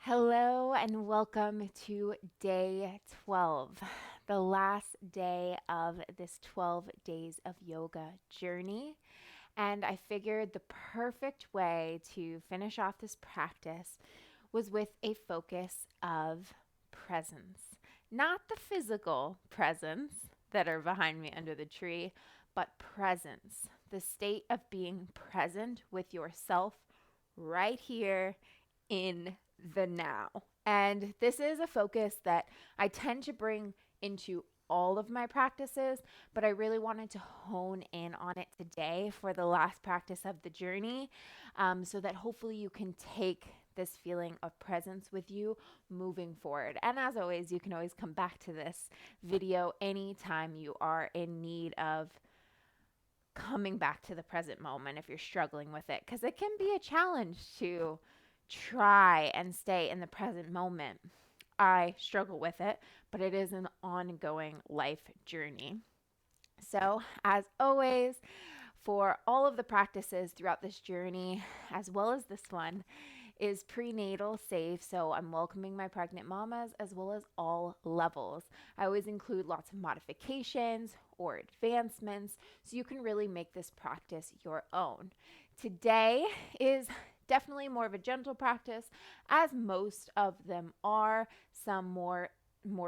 Hello and welcome to day 12, the last day of this 12 days of yoga journey. And I figured the perfect way to finish off this practice was with a focus of presence. Not the physical presence that are behind me under the tree, but presence, the state of being present with yourself right here in the now. And this is a focus that I tend to bring into all of my practices, but I really wanted to hone in on it today for the last practice of the journey, so that hopefully you can take this feeling of presence with you moving forward. And as always, you can always come back to this video anytime you are in need of coming back to the present moment if you're struggling with it, because it can be a challenge to try and stay in the present moment. I struggle with it, but it is an ongoing life journey. So, as always, for all of the practices throughout this journey, as well as this one, is prenatal safe. So I'm welcoming my pregnant mamas as well as all levels. I always include lots of modifications or advancements so you can really make this practice your own. Today is definitely more of a gentle practice, as most of them are, some more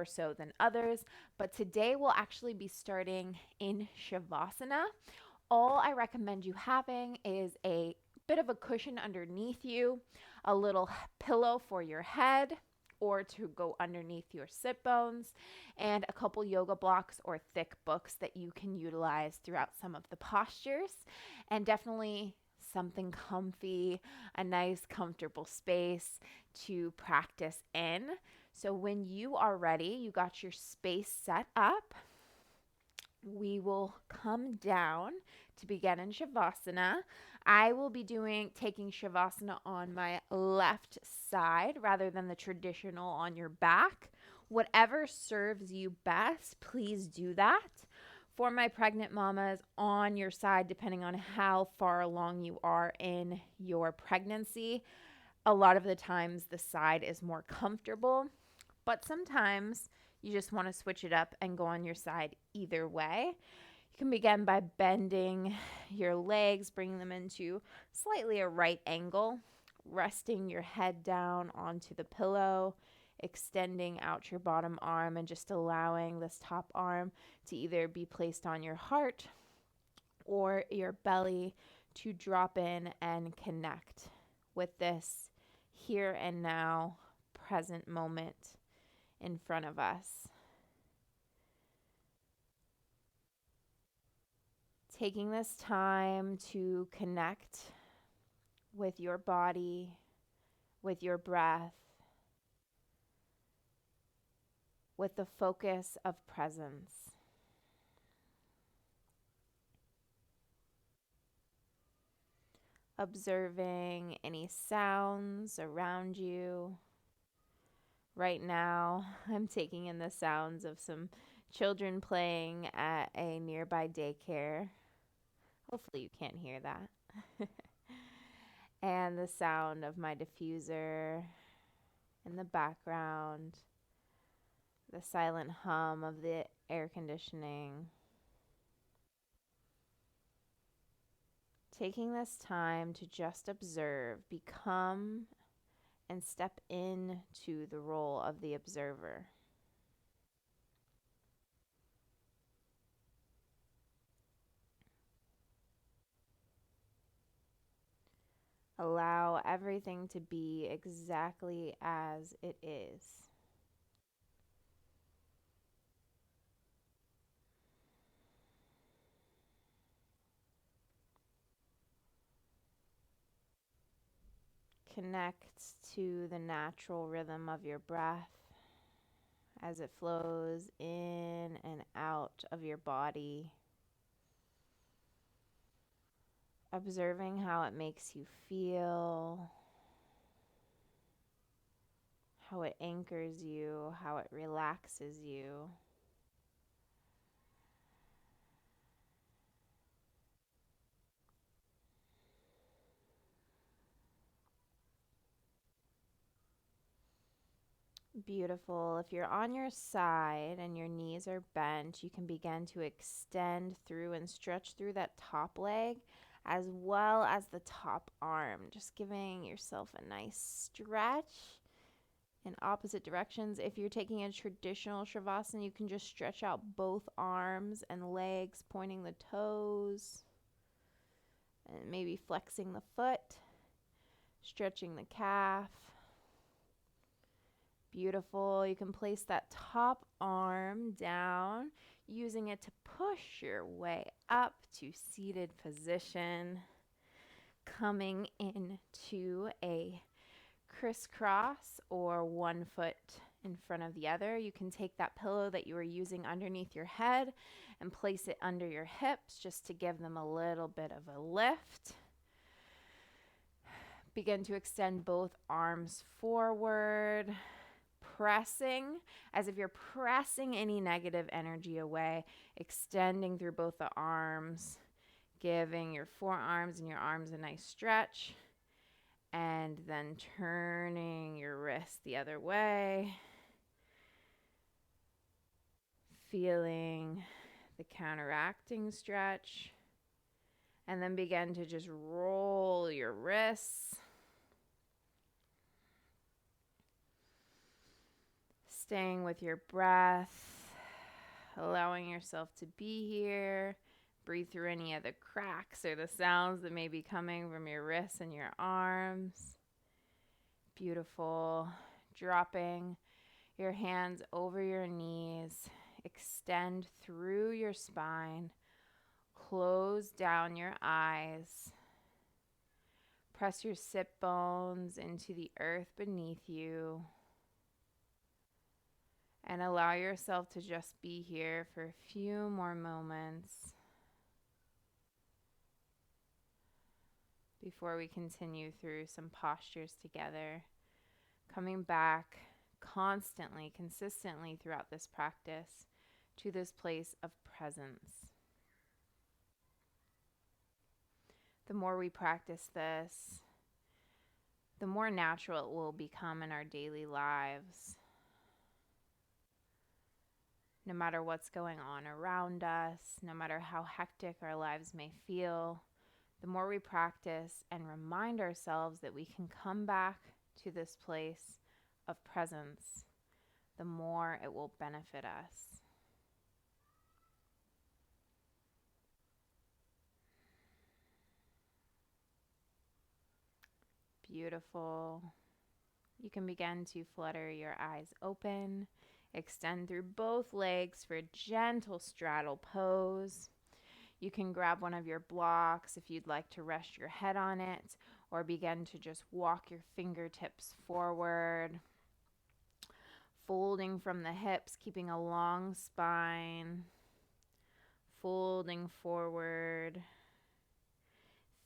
so than others, but today we'll actually be starting in Shavasana. All I recommend you having is a bit of a cushion underneath you, a little pillow for your head or to go underneath your sit bones, and a couple yoga blocks or thick books that you can utilize throughout some of the postures. And definitely something comfy, a nice comfortable space to practice in. So when you are ready, you got your space set up, we will come down to begin in Shavasana. I will be taking Shavasana on my left side rather than the traditional on your back. Whatever serves you best, please do that. For my pregnant mamas, on your side, depending on how far along you are in your pregnancy, a lot of the times the side is more comfortable, but sometimes you just want to switch it up and go on your side either way. You can begin by bending your legs, bringing them into slightly a right angle, resting your head down onto the pillow, extending out your bottom arm, and just allowing this top arm to either be placed on your heart or your belly to drop in and connect with this here and now present moment in front of us. Taking this time to connect with your body, with your breath, with the focus of presence. Observing any sounds around you. Right now, I'm taking in the sounds of some children playing at a nearby daycare. Hopefully you can't hear that. And the sound of my diffuser in the background, the silent hum of the air conditioning. Taking this time to just observe, become and step into the role of the observer. Allow everything to be exactly as it is. Connect to the natural rhythm of your breath as it flows in and out of your body. Observing how it makes you feel, how it anchors you, how it relaxes you. Beautiful. If you're on your side and your knees are bent, you can begin to extend through and stretch through that top leg as well as the top arm, just giving yourself a nice stretch in opposite directions. If you're taking a traditional Shavasana, you can just stretch out both arms and legs, pointing the toes, and maybe flexing the foot, stretching the calf. Beautiful. You can place that top arm down, using it to push your way up to seated position, coming into a crisscross or one foot in front of the other. You can take that pillow that you were using underneath your head and place it under your hips just to give them a little bit of a lift. Begin to extend both arms forward, pressing as if you're pressing any negative energy away, extending through both the arms, giving your forearms and your arms a nice stretch, and then turning your wrist the other way, feeling the counteracting stretch, and then begin to just roll your wrists, staying with your breath, allowing yourself to be here. Breathe through any of the cracks or the sounds that may be coming from your wrists and your arms. Beautiful. Dropping your hands over your knees. Extend through your spine. Close down your eyes. Press your sit bones into the earth beneath you. And allow yourself to just be here for a few more moments before we continue through some postures together. Coming back constantly, consistently throughout this practice to this place of presence. The more we practice this, the more natural it will become in our daily lives. No matter what's going on around us, no matter how hectic our lives may feel, the more we practice and remind ourselves that we can come back to this place of presence, the more it will benefit us. Beautiful. You can begin to flutter your eyes open. Extend through both legs for a gentle straddle pose. You can grab one of your blocks if you'd like to rest your head on it, or begin to just walk your fingertips forward. Folding from the hips, keeping a long spine. Folding forward.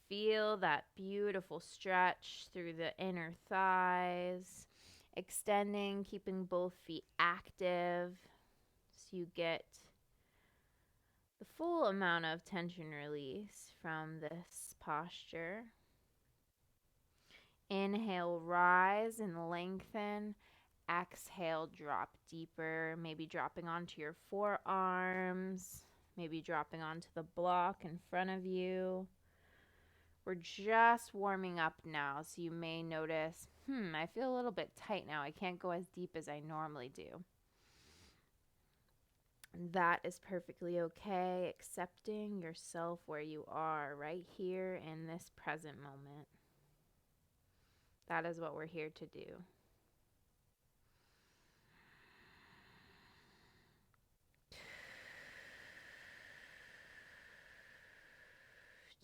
Feel that beautiful stretch through the inner thighs. Extending, keeping both feet active so you get the full amount of tension release from this posture. Inhale, rise and lengthen. Exhale, drop deeper, maybe dropping onto your forearms, maybe dropping onto the block in front of you. We're just warming up now, so you may notice, I feel a little bit tight now. I can't go as deep as I normally do. That is perfectly okay, accepting yourself where you are right here in this present moment. That is what we're here to do.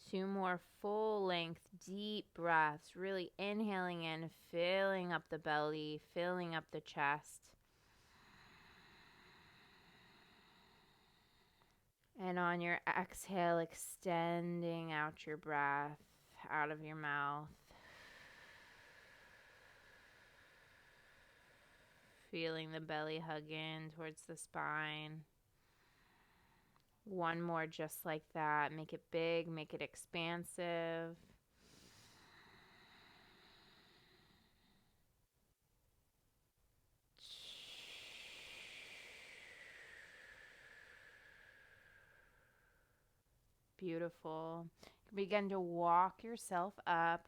Two more full length, deep breaths, really inhaling in, filling up the belly, filling up the chest. And on your exhale, extending out your breath out of your mouth. Feeling the belly hug in towards the spine. One more just like that. Make it big, make it expansive. Beautiful. Begin to walk yourself up.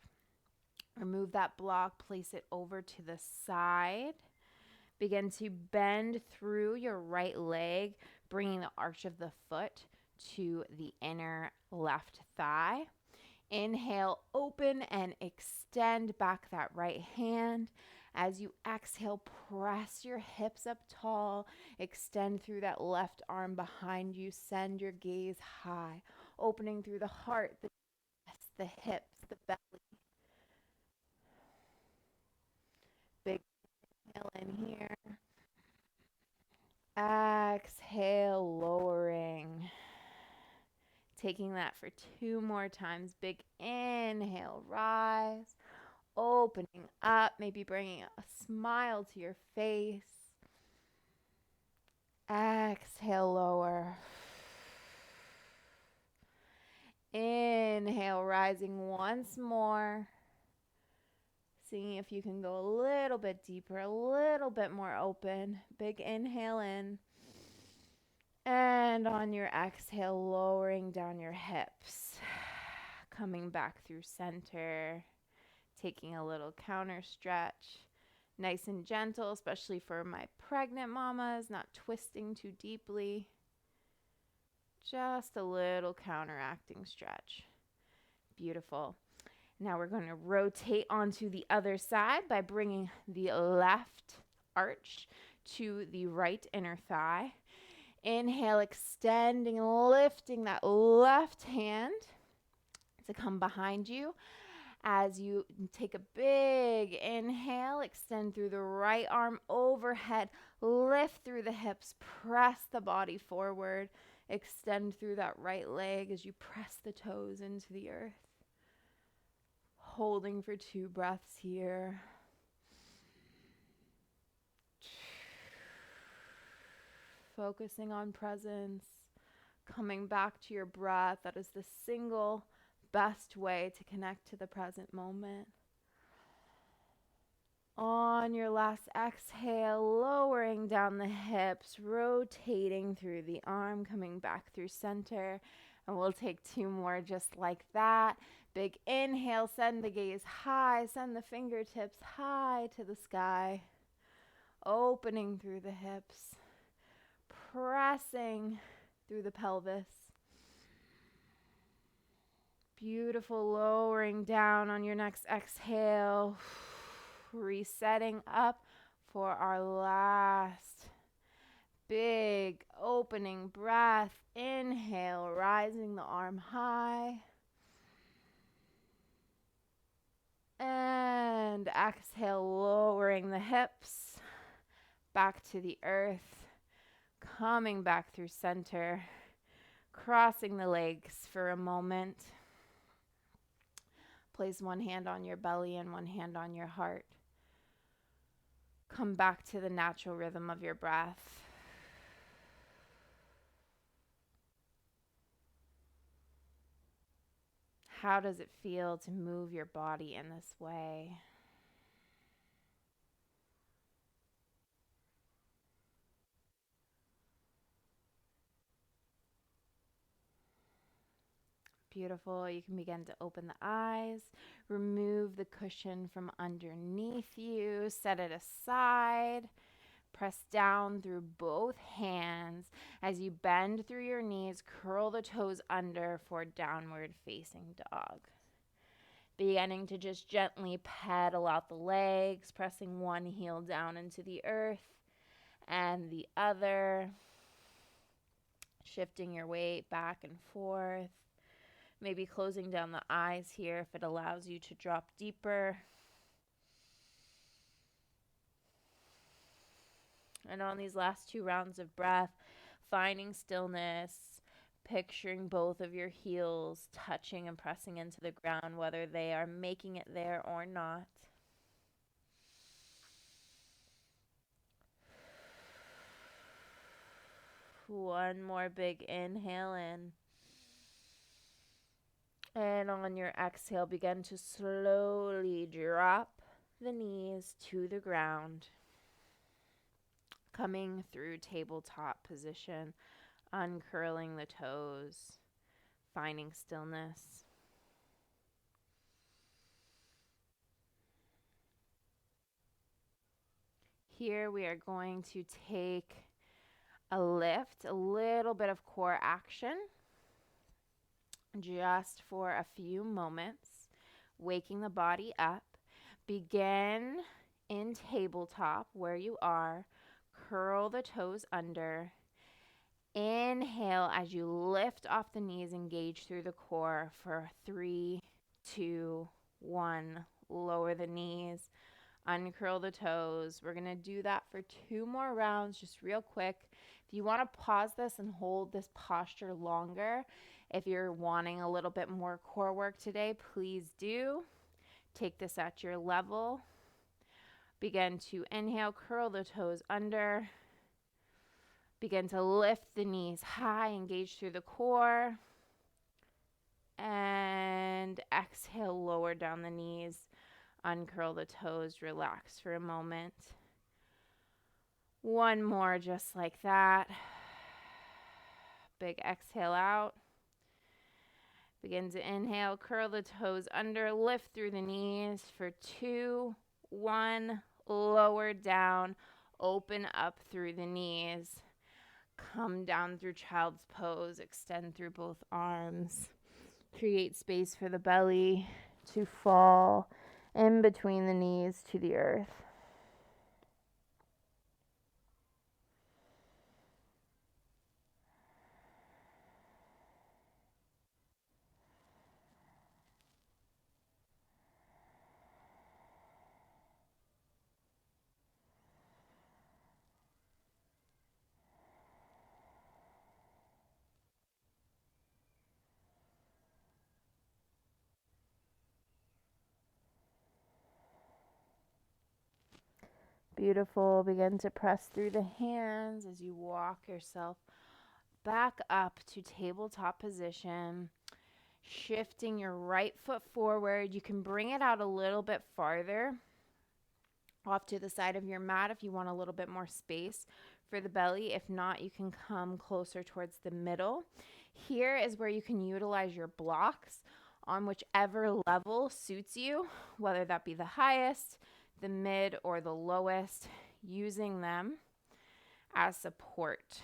Remove that block, place it over to the side. Begin to bend through your right leg, bringing the arch of the foot to the inner left thigh. Inhale, open and extend back that right hand. As you exhale, press your hips up tall. Extend through that left arm behind you. Send your gaze high, opening through the heart, the chest, the hips, the belly. Big inhale in here. Exhale, lowering. Taking that for 2 more times. Big inhale, rise. Opening up, maybe bringing a smile to your face. Exhale, lower. Inhale, rising once more. Seeing if you can go a little bit deeper, a little bit more open. Big inhale in. And on your exhale, lowering down your hips. Coming back through center. Taking a little counter stretch. Nice and gentle, especially for my pregnant mamas, not twisting too deeply. Just a little counteracting stretch. Beautiful. Now we're going to rotate onto the other side by bringing the left arch to the right inner thigh. Inhale, extending, lifting that left hand to come behind you. As you take a big inhale, extend through the right arm overhead, lift through the hips, press the body forward, extend through that right leg as you press the toes into the earth. Holding for 2 breaths here. Focusing on presence, coming back to your breath. That is the single best way to connect to the present moment. On your last exhale, lowering down the hips, rotating through the arm, coming back through center. And we'll take 2 more just like that. Big inhale, send the gaze high, send the fingertips high to the sky. Opening through the hips, pressing through the pelvis. Beautiful, lowering down on your next exhale. Resetting up for our last big opening breath. Inhale, rising the arm high. And exhale, lowering the hips back to the earth. Coming back through center. Crossing the legs for a moment. Place one hand on your belly and one hand on your heart. Come back to the natural rhythm of your breath. How does it feel to move your body in this way? Beautiful. You can begin to open the eyes, remove the cushion from underneath you, set it aside. Press down through both hands as you bend through your knees, curl the toes under for downward facing dog. Beginning to just gently pedal out the legs, pressing one heel down into the earth and the other. Shifting your weight back and forth. Maybe closing down the eyes here if it allows you to drop deeper. And on these last 2 rounds of breath, finding stillness, picturing both of your heels touching and pressing into the ground, whether they are making it there or not. One more big inhale in. And on your exhale, begin to slowly drop the knees to the ground. Coming through tabletop position, uncurling the toes, finding stillness. Here we are going to take a lift, a little bit of core action, just for a few moments, waking the body up. Begin in tabletop where you are. Curl the toes under. Inhale as you lift off the knees, engage through the core for 3, 2, 1. Lower the knees, uncurl the toes. We're going to do that for 2 more rounds, just real quick. If you want to pause this and hold this posture longer, if you're wanting a little bit more core work today, please do. Take this at your level. Begin to inhale, curl the toes under. Begin to lift the knees high, engage through the core. And exhale, lower down the knees, uncurl the toes, relax for a moment. 1 more just like that. Big exhale out. Begin to inhale, curl the toes under, lift through the knees for 2, 1. Lower down, open up through the knees. Come down through child's pose, extend through both arms. Create space for the belly to fall in between the knees to the earth. Beautiful. Begin to press through the hands as you walk yourself back up to tabletop position. Shifting your right foot forward. You can bring it out a little bit farther off to the side of your mat if you want a little bit more space for the belly. If not, you can come closer towards the middle. Here is where you can utilize your blocks on whichever level suits you, whether that be the highest, the mid, or the lowest, using them as support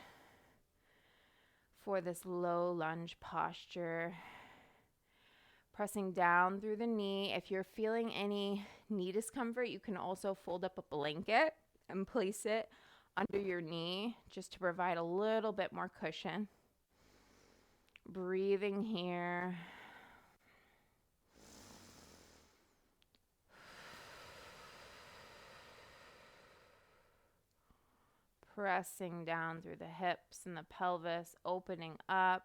for this low lunge posture. Pressing down through the knee. If you're feeling any knee discomfort, you can also fold up a blanket and place it under your knee just to provide a little bit more cushion. Breathing here. Pressing down through the hips and the pelvis, opening up.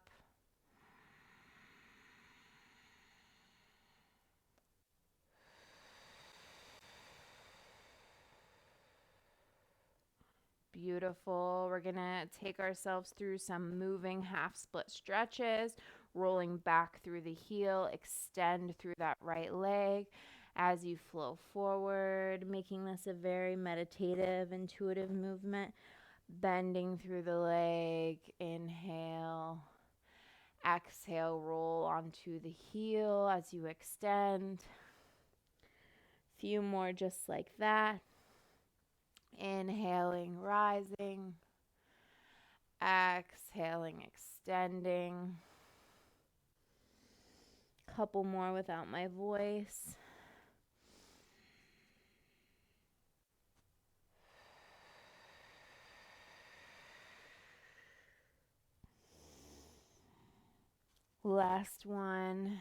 Beautiful. We're going to take ourselves through some moving half split stretches, rolling back through the heel, extend through that right leg as you flow forward, making this a very meditative, intuitive movement. Bending through the leg, inhale, exhale, roll onto the heel as you extend. Few more just like that. Inhaling, rising, exhaling, extending. Couple more without my voice. Last one.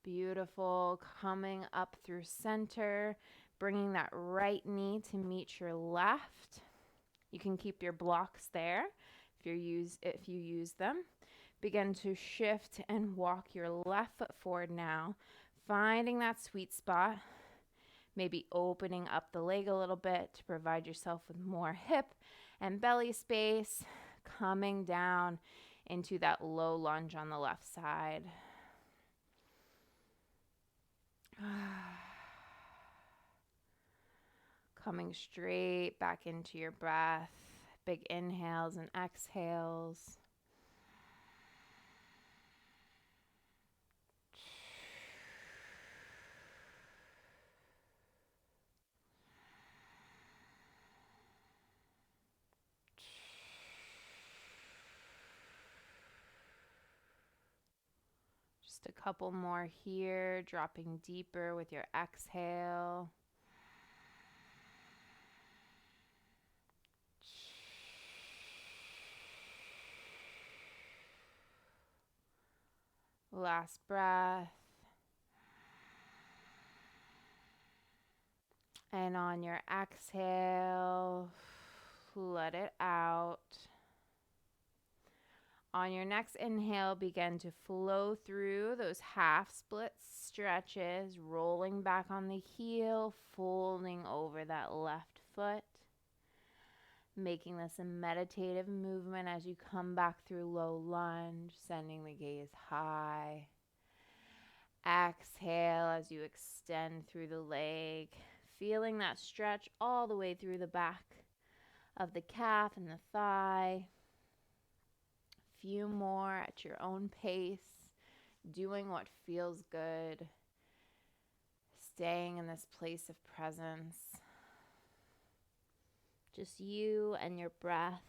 Beautiful. Coming up through center, bringing that right knee to meet your left. You can keep your blocks there if you use them. Begin to shift and walk your left foot forward now, finding that sweet spot. Maybe opening up the leg a little bit to provide yourself with more hip and belly space. Coming down into that low lunge on the left side. Coming straight back into your breath. Big inhales and exhales. Just a couple more here, dropping deeper with your exhale. Last breath. And on your exhale, let it out. On your next inhale, begin to flow through those half split stretches, rolling back on the heel, folding over that left foot. Making this a meditative movement as you come back through low lunge, sending the gaze high. Exhale as you extend through the leg, feeling that stretch all the way through the back of the calf and the thigh. Few more at your own pace, doing what feels good, staying in this place of presence. Just you and your breath.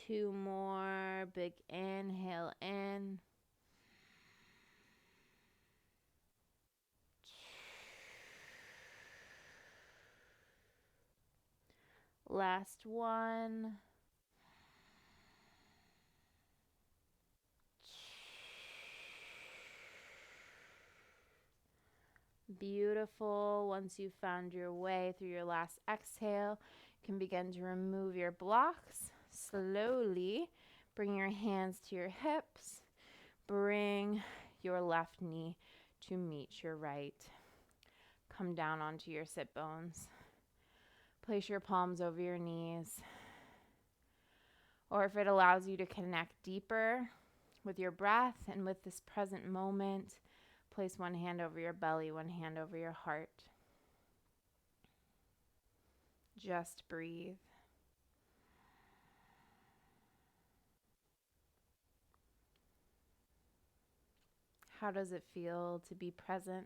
Two more. Big inhale in. Last one. Beautiful. Once you've found your way through your last exhale, you can begin to remove your blocks. Slowly bring your hands to your hips. Bring your left knee to meet your right. Come down onto your sit bones. Place your palms over your knees. Or if it allows you to connect deeper with your breath and with this present moment, place one hand over your belly, one hand over your heart. Just breathe. How does it feel to be present?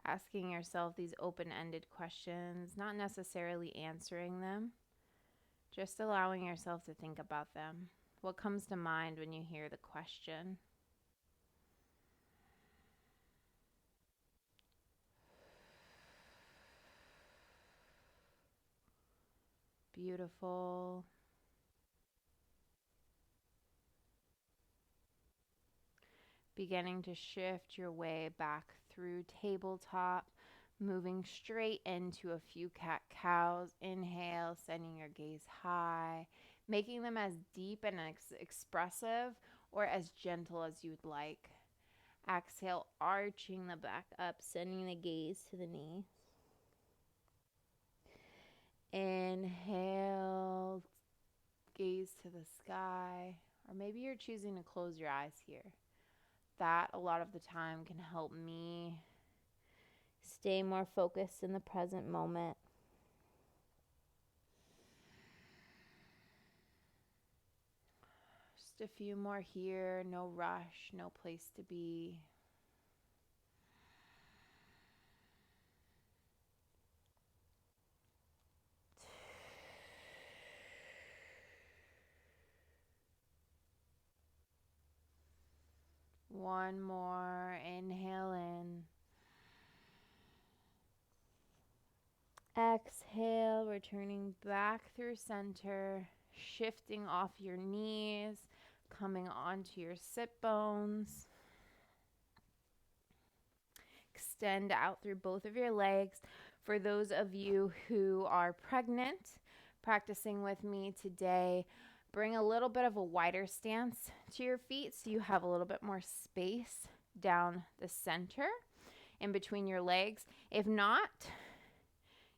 Asking yourself these open-ended questions, not necessarily answering them, just allowing yourself to think about them. What comes to mind when you hear the question? Beautiful. Beginning to shift your way back through tabletop, moving straight into a few cat-cows. Inhale, sending your gaze high, making them as deep and expressive or as gentle as you'd like. Exhale, arching the back up, sending the gaze to the knee. Inhale, gaze to the sky, or maybe you're choosing to close your eyes here. That a lot of the time can help me stay more focused in the present moment. Just a few more here, no rush, no place to be. One more, inhale in. Exhale, returning back through center, shifting off your knees, coming onto your sit bones. Extend out through both of your legs. For those of you who are pregnant, practicing with me today, bring a little bit of a wider stance to your feet so you have a little bit more space down the center in between your legs. If not,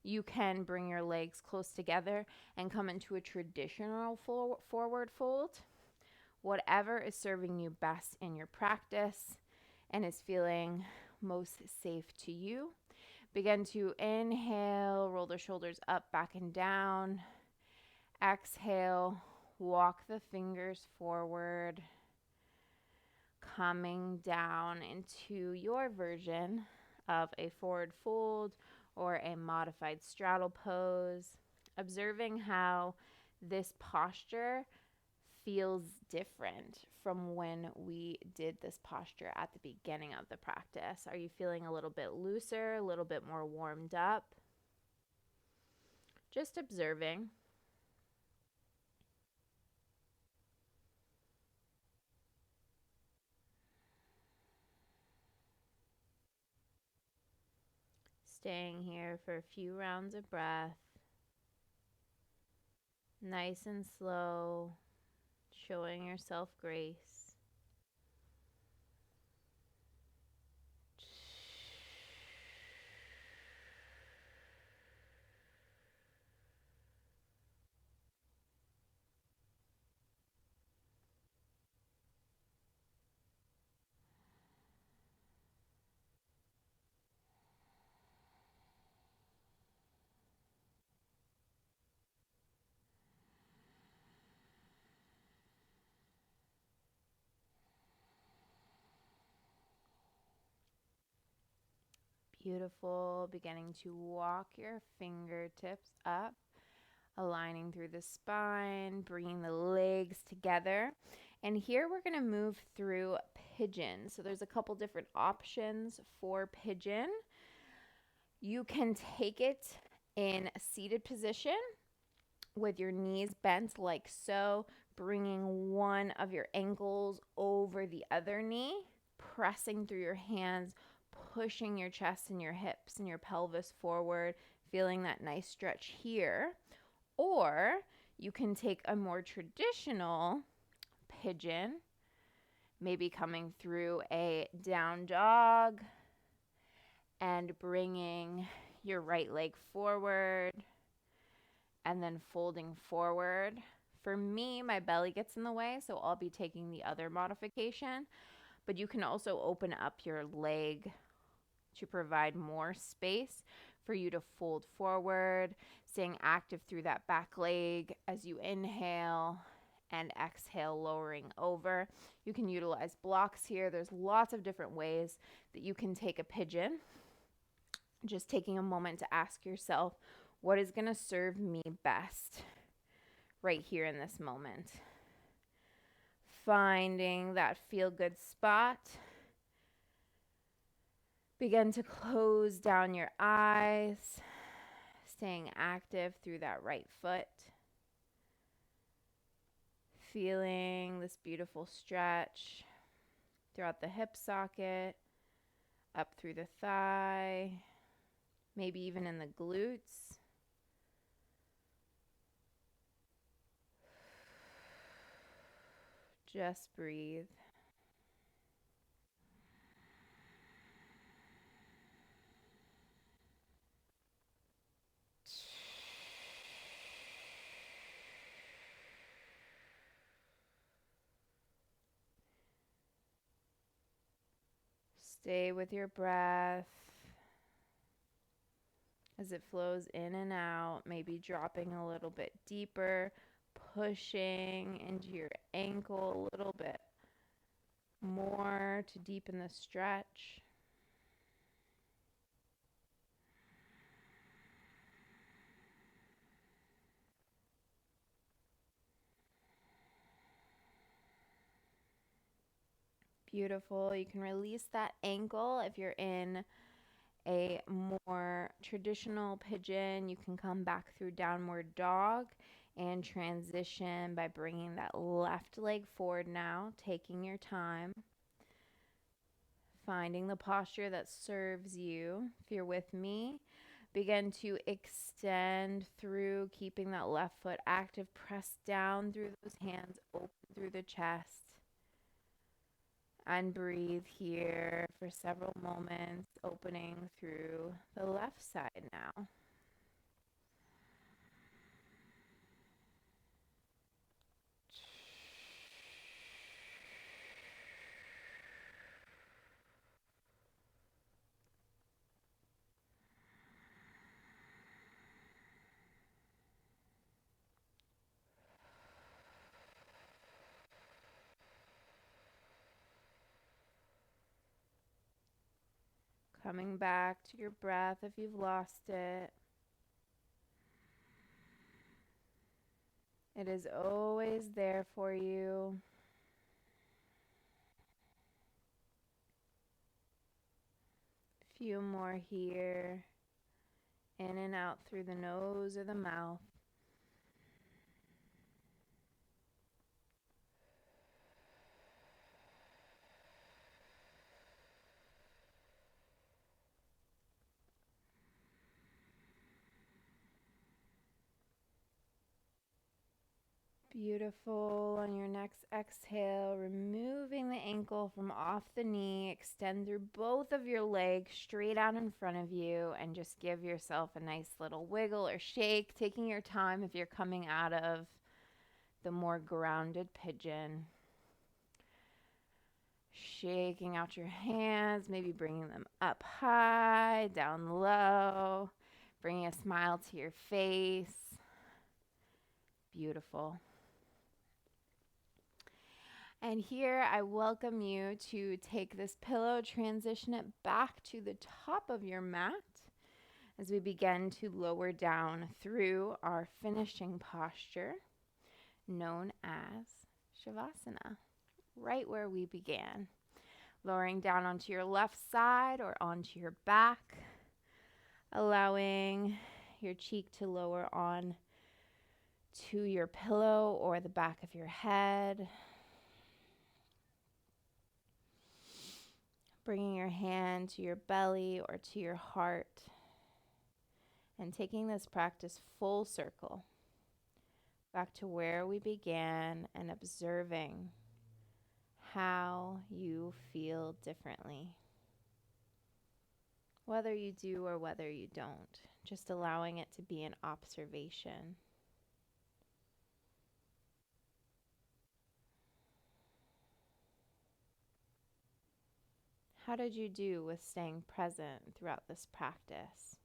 you can bring your legs close together and come into a traditional forward fold. Whatever is serving you best in your practice and is feeling most safe to you. Begin to inhale, roll the shoulders up, back, and down. Exhale, walk the fingers forward, coming down into your version of a forward fold or a modified straddle pose, observing how this posture feels different from when we did this posture at the beginning of the practice. Are you feeling a little bit looser, a little bit more warmed up? Just observing. Staying here for a few rounds of breath. Nice and slow, showing yourself grace. Beautiful. Beginning to walk your fingertips up, aligning through the spine, bringing the legs together. And here we're going to move through pigeon. So there's a couple different options for pigeon. You can take it in a seated position with your knees bent like so, bringing one of your ankles over the other knee, pressing through your hands, pushing your chest and your hips and your pelvis forward, feeling that nice stretch here. Or you can take a more traditional pigeon, maybe coming through a down dog and bringing your right leg forward and then folding forward. For me, my belly gets in the way, so I'll be taking the other modification. But you can also open up your leg to provide more space for you to fold forward, staying active through that back leg as you inhale and exhale, lowering over. You can utilize blocks here. There's lots of different ways that you can take a pigeon. Just taking a moment to ask yourself, what is going to serve me best right here in this moment? Finding that feel-good spot. Begin to close down your eyes, staying active through that right foot. Feeling this beautiful stretch throughout the hip socket, up through the thigh, maybe even in the glutes. Just breathe. Stay with your breath as it flows in and out, maybe dropping a little bit deeper, pushing into your ankle a little bit more to deepen the stretch. Beautiful. You can release that ankle if you're in a more traditional pigeon. You can come back through downward dog and transition by bringing that left leg forward now, taking your time, finding the posture that serves you. If you're with me, begin to extend through, keeping that left foot active. Press down through those hands, open through the chest. And breathe here for several moments, opening through the left side now. coming back to your breath if you've lost it. It is always there for you. Few more here. In and out through the nose or the mouth. Beautiful. On your next exhale, removing the ankle from off the knee, extend through both of your legs straight out in front of you, and just give yourself a nice little wiggle or shake, taking your time if you're coming out of the more grounded pigeon. Shaking out your hands, maybe bringing them up high, down low, bringing a smile to your face. Beautiful. And here I welcome you to take this pillow, transition it back to the top of your mat as we begin to lower down through our finishing posture known as Shavasana, right where we began. Lowering down onto your left side or onto your back, allowing your cheek to lower on to your pillow or the back of your head. Bringing your hand to your belly or to your heart and taking this practice full circle back to where we began and observing how you feel differently. Whether you do or whether you don't, just allowing it to be an observation. How did you do with staying present throughout this practice?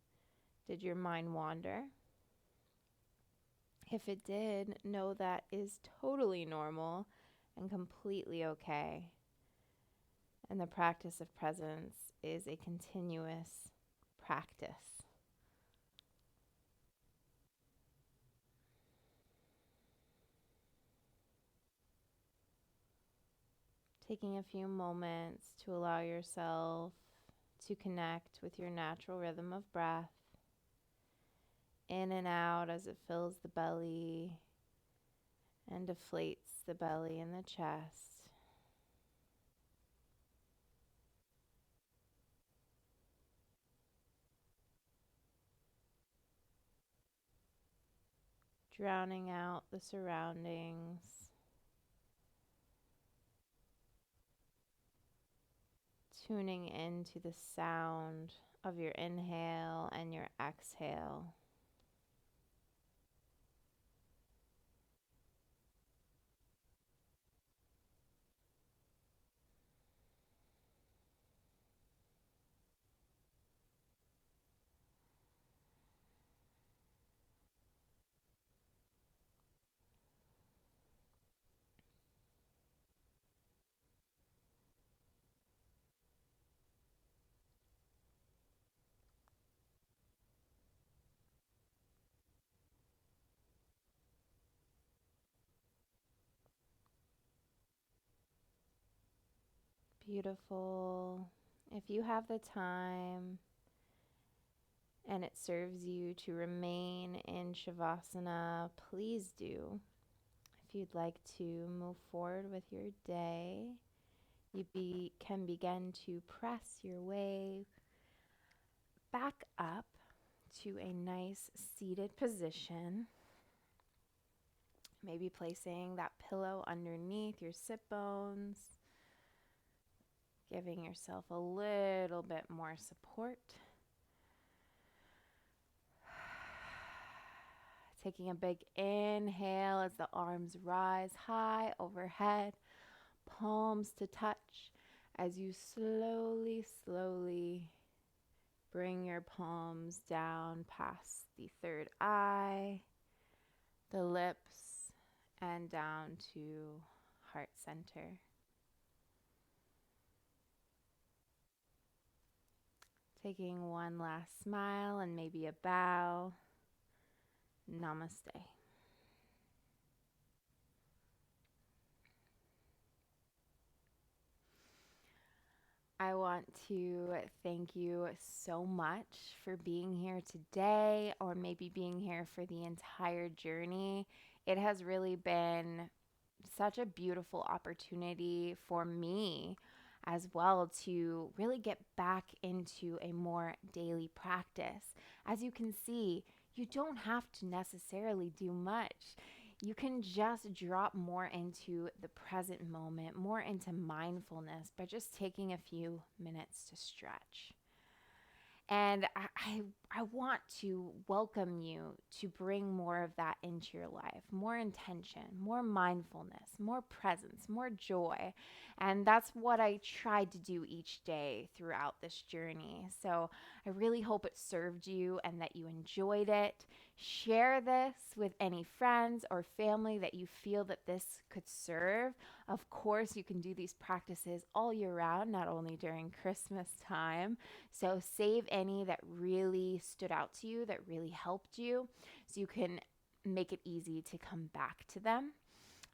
Did your mind wander? If it did, know that is totally normal and completely okay. And the practice of presence is a continuous practice. Taking a few moments to allow yourself to connect with your natural rhythm of breath, in and out as it fills the belly and deflates the belly and the chest. Drowning out the surroundings. Tuning into the sound of your inhale and your exhale. Beautiful. If you have the time and it serves you to remain in Shavasana, please do. If you'd like to move forward with your day, you can begin to press your way back up to a nice seated position. Maybe placing that pillow underneath your sit bones, giving yourself a little bit more support. Taking a big inhale as the arms rise high overhead, palms to touch as you slowly bring your palms down past the third eye, the lips, and down to heart center. Taking one last smile and maybe a bow. Namaste. I want to thank you so much for being here today, or maybe being here for the entire journey. It has really been such a beautiful opportunity for me as well to really get back into a more daily practice. As you can see, you don't have to necessarily do much. You can just drop more into the present moment, more into mindfulness by just taking a few minutes to stretch. And I want to welcome you to bring more of that into your life, more intention, more mindfulness, more presence, more joy. And that's what I tried to do each day throughout this journey. So I really hope it served you and that you enjoyed it. Share this with any friends or family that you feel that this could serve. Of course, you can do these practices all year round, not only during Christmas time. So save any that really stood out to you, that really helped you, so you can make it easy to come back to them.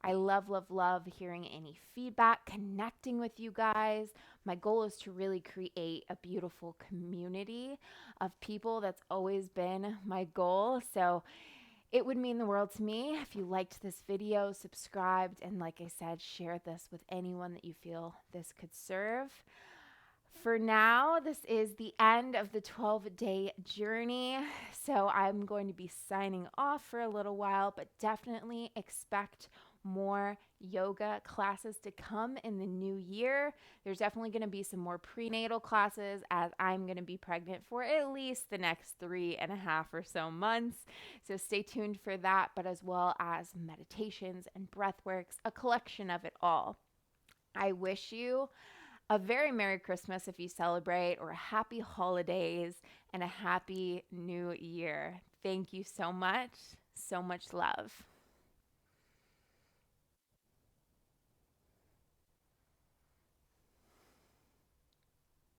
I love, love, love hearing any feedback, connecting with you guys. My goal is to really create a beautiful community of people. That's always been my goal. So it would mean the world to me if you liked this video, subscribed, and like I said, share this with anyone that you feel this could serve. For now, this is the end of the 12-day journey. So I'm going to be signing off for a little while, but definitely expect more yoga classes to come in the new year. There's definitely going to be some more prenatal classes as I'm going to be pregnant for at least the next 3.5 or so months. So stay tuned for that, but as well as meditations and breath works, a collection of it all. I wish you a very Merry Christmas if you celebrate, or a happy holidays and a happy new year. Thank you so much. So much love.